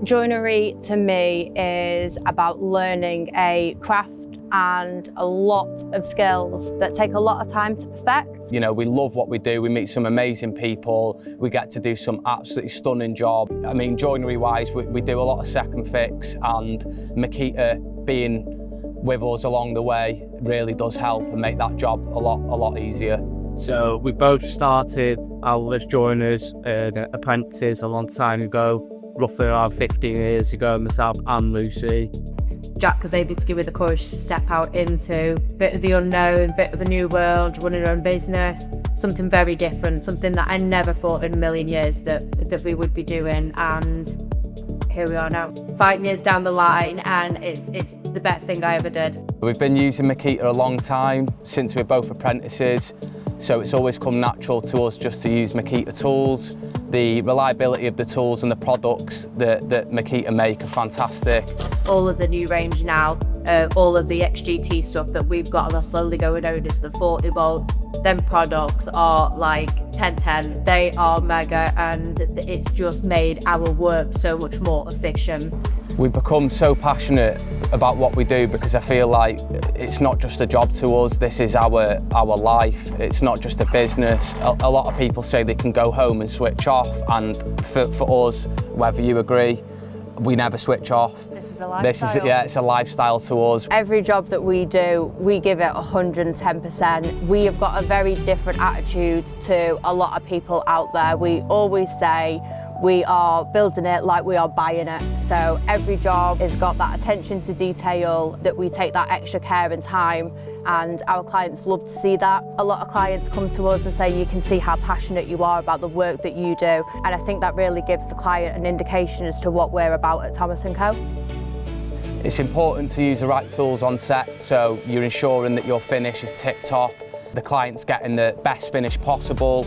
Joinery to me is about learning a craft and a lot of skills that take a lot of time to perfect. You know, we love what we do, we meet some amazing people, we get to do some absolutely stunning job. I mean, joinery-wise, we do a lot of second fix, and Makita being with us along the way really does help and make that job a lot easier. So we both started out as joiners and apprentices a long time ago, roughly around 15 years ago, myself and Lucy. Jack was able to give me the courage to step out into a bit of the unknown, bit of the new world, running our own business, something very different, something that I never thought in a million years that we would be doing, and here we are now. 5 years down the line, and it's the best thing I ever did. We've been using Makita a long time, since we're both apprentices, so it's always come natural to us just to use Makita tools. The reliability of the tools and the products that Makita make are fantastic. All of the new range now, all of the XGT stuff that we've got and are slowly going over to the 40 volt, them products are like 10/10. They are mega, and it's just made our work so much more efficient. We've become so passionate about what we do because I feel like it's not just a job to us, this is our life. It's not just a business. A lot of people say they can go home and switch off, and for us, whether you agree, we never switch off. This is a lifestyle. It's a lifestyle to us. Every job that we do, we give it 110%. We have got a very different attitude to a lot of people out there. We always say we are building it like we are buying it. So every job has got that attention to detail, that we take that extra care and time, and our clients love to see that. A lot of clients come to us and say, you can see how passionate you are about the work that you do. And I think that really gives the client an indication as to what we're about at Thomas Co. It's important to use the right tools on set, so you're ensuring that your finish is tip-top, the client's getting the best finish possible,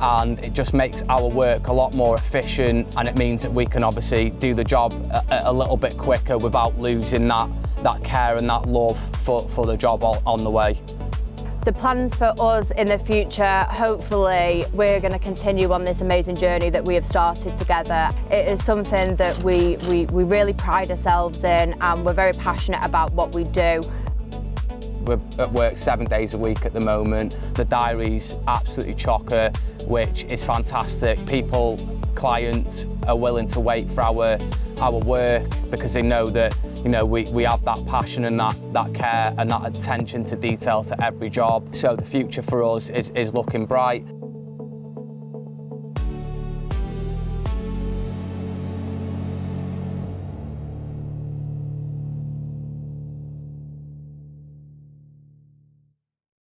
and it just makes our work a lot more efficient, and it means that we can obviously do the job a little bit quicker without losing that care and that love for the job on the way. The plans for us in the future, hopefully we're going to continue on this amazing journey that we have started together. It is something that we really pride ourselves in, and we're very passionate about what we do. We're at work 7 days a week at the moment. The diary's absolutely chocker, which is fantastic. Clients are willing to wait for our work because they know that we have that passion and that care and that attention to detail to every job. So the future for us is looking bright.